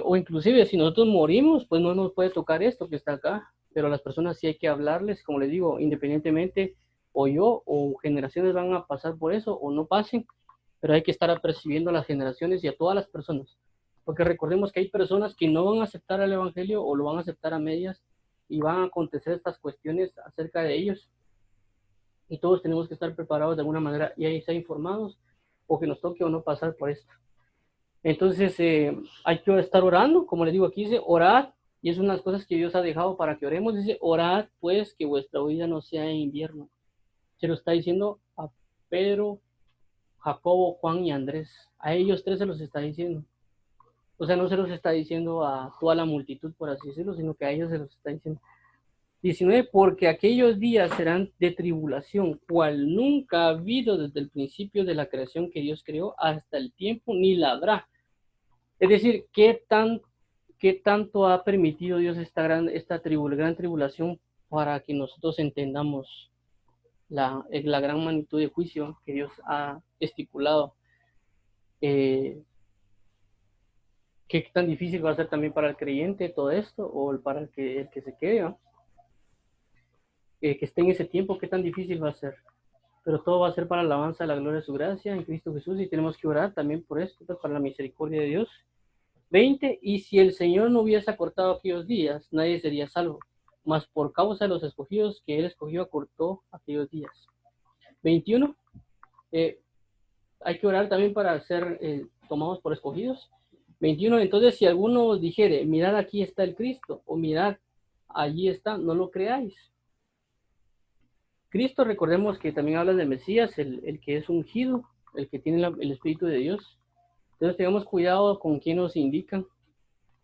o inclusive si nosotros morimos, pues no nos puede tocar esto que está acá, pero a las personas sí hay que hablarles, como les digo, independientemente o yo o generaciones van a pasar por eso o no pasen, pero hay que estar apercibiendo a las generaciones y a todas las personas, porque recordemos que hay personas que no van a aceptar el evangelio o lo van a aceptar a medias y van a acontecer estas cuestiones acerca de ellos, y todos tenemos que estar preparados de alguna manera y ahí estar informados o que nos toque o no pasar por esto. Entonces hay que estar orando, como les digo aquí dice, orad, y es una de las cosas que Dios ha dejado para que oremos, dice, orad pues que vuestra huida no sea en invierno. Se lo está diciendo a Pedro, Jacobo, Juan y Andrés. A ellos tres se los está diciendo. O sea, no se los está diciendo a toda la multitud, por así decirlo, sino que a ellos se los está diciendo. 19, porque aquellos días serán de tribulación, cual nunca ha habido desde el principio de la creación que Dios creó hasta el tiempo, ni la habrá. Es decir, ¿qué tanto ha permitido Dios esta gran tribulación para que nosotros entendamos la gran magnitud de juicio que Dios ha estipulado? ¿Qué tan difícil va a ser también para el creyente todo esto o para el que se quede, ¿no? Que esté en ese tiempo, qué tan difícil va a ser? Pero todo va a ser para la alabanza de la gloria de su gracia en Cristo Jesús, y tenemos que orar también por esto, pues, para la misericordia de Dios. 20, y si el Señor no hubiese acortado aquellos días, nadie sería salvo, mas por causa de los escogidos que Él escogió, acortó aquellos días. 21, hay que orar también para ser tomados por escogidos. 21, entonces si alguno os dijere, mirad aquí está el Cristo, o mirad allí está, no lo creáis. Cristo, recordemos que también habla del Mesías, el que es ungido, el que tiene el Espíritu de Dios. Entonces tengamos cuidado con quién nos indican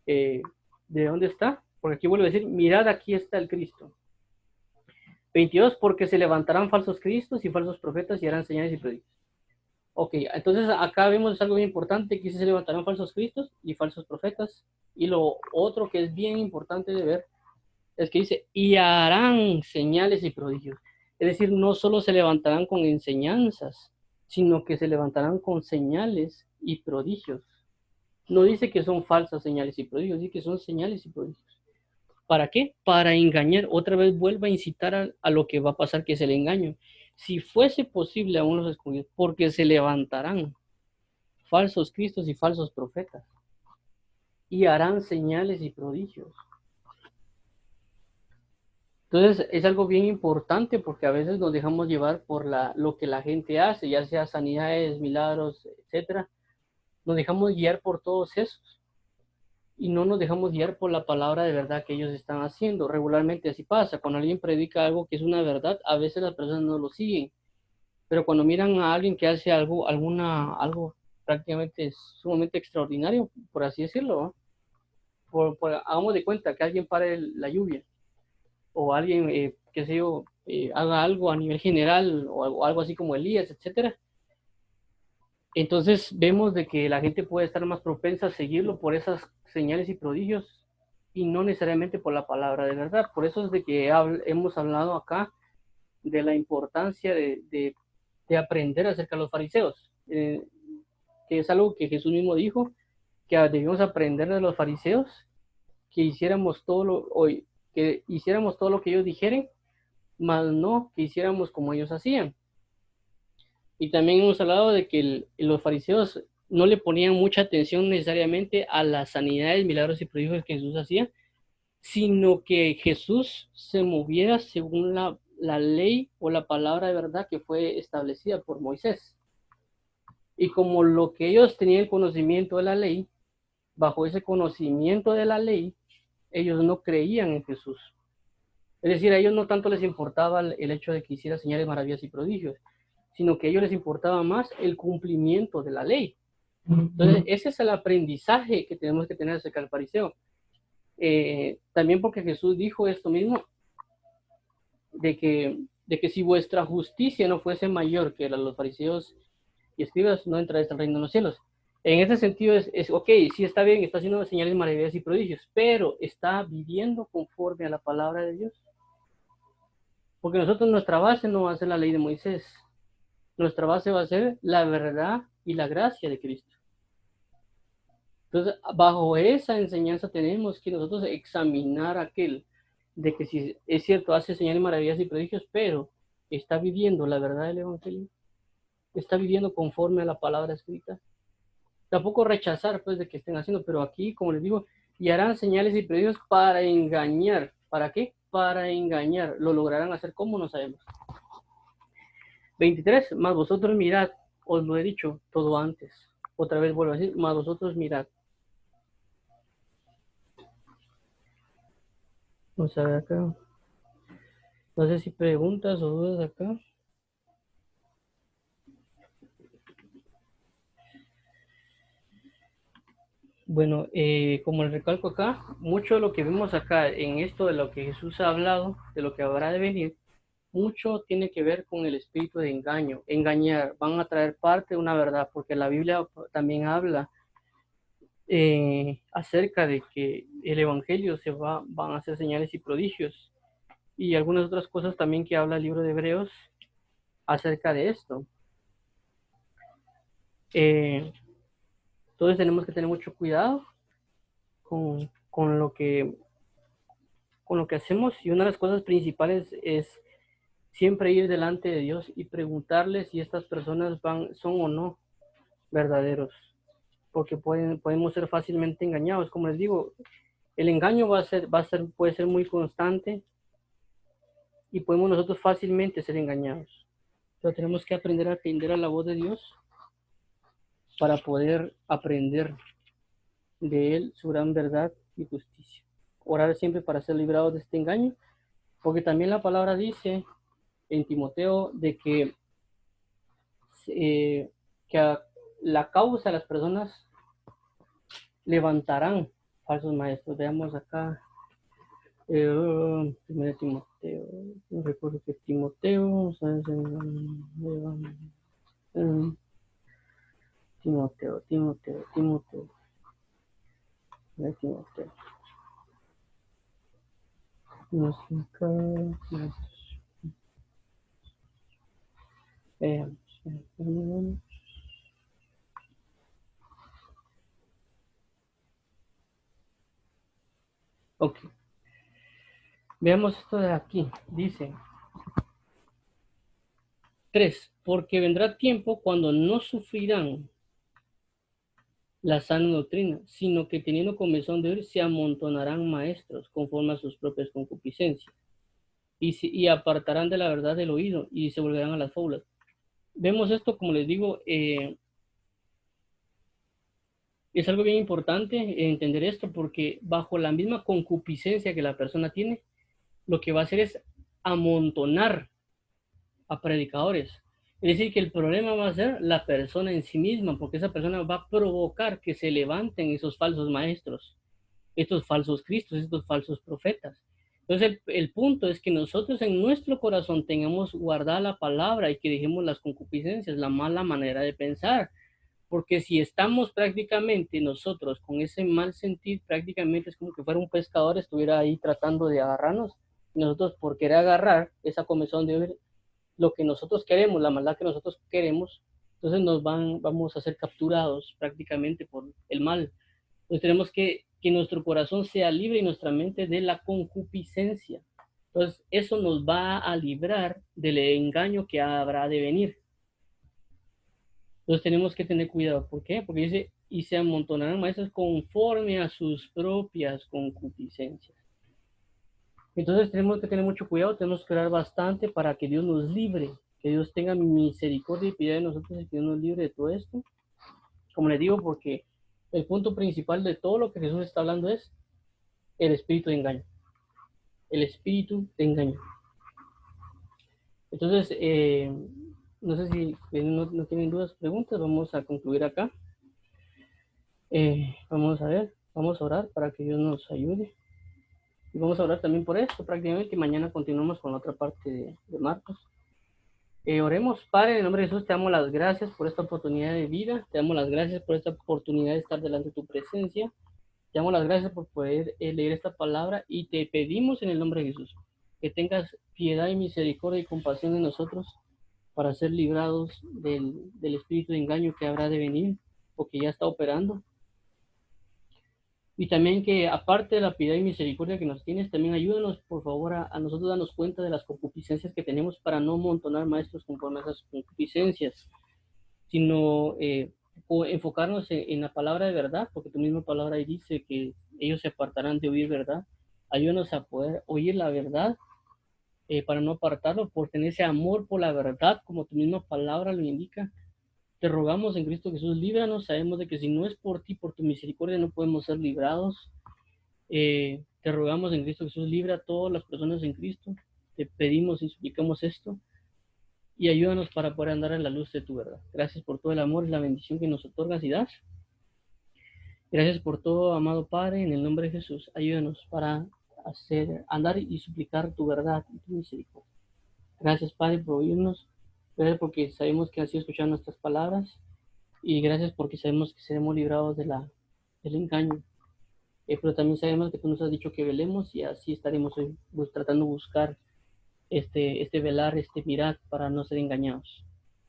de dónde está, porque aquí vuelve a decir, mirad aquí está el Cristo. 22, porque se levantarán falsos cristos y falsos profetas y harán señales y prodigios. Ok, entonces acá vemos algo bien importante, que se levantarán falsos cristos y falsos profetas. Y lo otro que es bien importante de ver es que dice, y harán señales y prodigios. Es decir, no solo se levantarán con enseñanzas, sino que se levantarán con señales y prodigios. No dice que son falsas señales y prodigios, dice que son señales y prodigios. ¿Para qué? Para engañar. Otra vez vuelve a incitar a lo que va a pasar, que es el engaño. Si fuese posible aún los escogidos, porque se levantarán falsos cristos y falsos profetas y harán señales y prodigios. Entonces es algo bien importante porque a veces nos dejamos llevar por lo que la gente hace, ya sea sanidades, milagros, etcétera. Nos dejamos guiar por todos esos y no nos dejamos guiar por la palabra de verdad que ellos están haciendo. Regularmente así pasa. Cuando alguien predica algo que es una verdad, a veces las personas no lo siguen. Pero cuando miran a alguien que hace algo prácticamente sumamente extraordinario, por así decirlo, ¿no? Hagamos de cuenta que alguien pare la lluvia o alguien, qué sé yo, haga algo a nivel general o algo así como Elías, etcétera. Entonces vemos de que la gente puede estar más propensa a seguirlo por esas señales y prodigios y no necesariamente por la palabra de verdad. Por eso es de que hemos hablado acá de la importancia de aprender acerca de los fariseos, que es algo que Jesús mismo dijo, que debíamos aprender de los fariseos, que hiciéramos que hiciéramos todo lo que ellos dijeren, mas no que hiciéramos como ellos hacían. Y también hemos hablado de que los fariseos no le ponían mucha atención necesariamente a las sanidades, milagros y prodigios que Jesús hacía, sino que Jesús se moviera según la ley o la palabra de verdad que fue establecida por Moisés. Y como lo que ellos tenían el conocimiento de la ley, bajo ese conocimiento de la ley, ellos no creían en Jesús. Es decir, a ellos no tanto les importaba el hecho de que hiciera señales, maravillas y prodigios, sino que a ellos les importaba más el cumplimiento de la ley. Entonces, ese es el aprendizaje que tenemos que tener acerca del fariseo. También porque Jesús dijo esto mismo, de que si vuestra justicia no fuese mayor que la de los fariseos y escribas, no entraréis al reino de los cielos. En ese sentido ok, sí está bien, está haciendo señales, maravillas y prodigios, pero está viviendo conforme a la palabra de Dios. Porque nosotros, nuestra base no va a ser la ley de Moisés, nuestra base va a ser la verdad y la gracia de Cristo. Entonces, bajo esa enseñanza tenemos que nosotros examinar aquel de que si es cierto, hace señales, maravillas y prodigios, pero está viviendo la verdad del Evangelio, está viviendo conforme a la palabra escrita. Tampoco rechazar pues de que estén haciendo, pero aquí, como les digo, y harán señales y prodigios para engañar. ¿Para qué? Para engañar. ¿Lo lograrán hacer? ¿Cómo? No sabemos. 23, más vosotros mirad, os lo he dicho todo antes. Otra vez vuelvo a decir, más vosotros mirad. Vamos a ver acá. No sé si preguntas o dudas acá. Bueno, como les recalco acá, mucho de lo que vemos acá en esto de lo que Jesús ha hablado, de lo que habrá de venir, mucho tiene que ver con el espíritu de engaño, engañar, van a traer parte de una verdad, porque la Biblia también habla acerca de que el evangelio van a hacer señales y prodigios y algunas otras cosas también que habla el libro de Hebreos acerca de esto. Eh, entonces tenemos que tener mucho cuidado con con lo que hacemos, y una de las cosas principales es siempre ir delante de Dios y preguntarle si estas personas son o no verdaderos, porque podemos ser fácilmente engañados. Como les digo, el engaño puede ser muy constante y podemos nosotros fácilmente ser engañados. Pero tenemos que aprender a atender a la voz de Dios para poder aprender de Él su gran verdad y justicia. Orar siempre para ser librados de este engaño, porque también la palabra dice en Timoteo de eh, que a la causa de las personas levantarán falsos maestros. Veamos acá, primero Timoteo, no recuerdo que Timoteo, Timoteo, Timoteo, no sé acá, veamos, ok, veamos esto de aquí, dice 3, porque vendrá tiempo cuando no sufrirán la sana doctrina, sino que teniendo comezón de oír, se amontonarán maestros conforme a sus propias concupiscencias, y apartarán de la verdad del oído, y se volverán a las fábulas. Vemos esto, como les digo, es algo bien importante entender esto, porque bajo la misma concupiscencia que la persona tiene, lo que va a hacer es amontonar a predicadores. Es decir, que el problema va a ser la persona en sí misma, porque esa persona va a provocar que se levanten esos falsos maestros, estos falsos cristos, estos falsos profetas. Entonces el punto es que nosotros en nuestro corazón tengamos guardada la palabra y que dejemos las concupiscencias, la mala manera de pensar, porque si estamos prácticamente nosotros con ese mal sentir, prácticamente es como que fuera un pescador estuviera ahí tratando de agarrarnos, y nosotros por querer agarrar esa comezón de oír lo que nosotros queremos, la maldad que nosotros queremos, entonces vamos a ser capturados prácticamente por el mal. Entonces tenemos que nuestro corazón sea libre y nuestra mente de la concupiscencia. Entonces eso nos va a librar del engaño que habrá de venir. Entonces tenemos que tener cuidado. ¿Por qué? Porque dice, y se amontonarán maestros conforme a sus propias concupiscencias. Entonces tenemos que tener mucho cuidado, tenemos que orar bastante para que Dios nos libre, que Dios tenga misericordia y piedad de nosotros y que Dios nos libre de todo esto. Como les digo, porque el punto principal de todo lo que Jesús está hablando es el espíritu de engaño. El espíritu de engaño. Entonces, no sé si no tienen dudas, preguntas, vamos a concluir acá. Vamos a ver, vamos a orar para que Dios nos ayude. Y vamos a orar también por esto, prácticamente, y mañana continuamos con la otra parte de Marcos. Oremos. Padre, en el nombre de Jesús, te damos las gracias por esta oportunidad de vida, te damos las gracias por esta oportunidad de estar delante de tu presencia, te damos las gracias por poder leer esta palabra, y te pedimos en el nombre de Jesús que tengas piedad y misericordia y compasión de nosotros para ser librados del espíritu de engaño que habrá de venir o que ya está operando. Y también que aparte de la piedad y misericordia que nos tienes, también ayúdanos, por favor, a nosotros darnos cuenta de las concupiscencias que tenemos para no amontonar maestros conforme a esas concupiscencias, sino enfocarnos en la palabra de verdad, porque tu misma palabra ahí dice que ellos se apartarán de oír verdad. Ayúdanos a poder oír la verdad, para no apartarlo, por tener ese amor por la verdad, como tu misma palabra lo indica. Te rogamos en Cristo Jesús, líbranos. Sabemos de que si no es por ti, por tu misericordia, no podemos ser librados. Te rogamos en Cristo Jesús, libra a todas las personas en Cristo. Te pedimos y suplicamos esto, y ayúdanos para poder andar en la luz de tu verdad. Gracias por todo el amor y la bendición que nos otorgas y das. Gracias por todo, amado Padre, en el nombre de Jesús. Ayúdanos para andar y suplicar tu verdad y tu misericordia. Gracias, Padre, por oírnos. Gracias porque sabemos que has sido escuchando nuestras palabras. Y gracias porque sabemos que seremos librados del engaño. Pero también sabemos que tú nos has dicho que velemos y así estaremos hoy tratando de buscar este velar, este mirar para no ser engañados.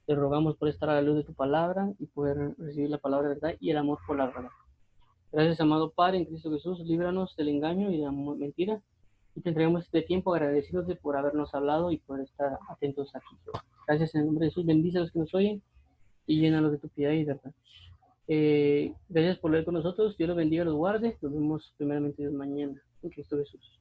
Te rogamos por estar a la luz de tu palabra y poder recibir la palabra de verdad y el amor por la verdad. Gracias, amado Padre, en Cristo Jesús, líbranos del engaño y de la mentira. Y te entregamos este tiempo agradecidos de por habernos hablado y por estar atentos aquí. Gracias en el nombre de Jesús. Bendice a los que nos oyen y llénalos de tu piedad y verdad. Gracias por leer con nosotros. Dios los bendiga, los guarde. Nos vemos primeramente mañana en Cristo Jesús.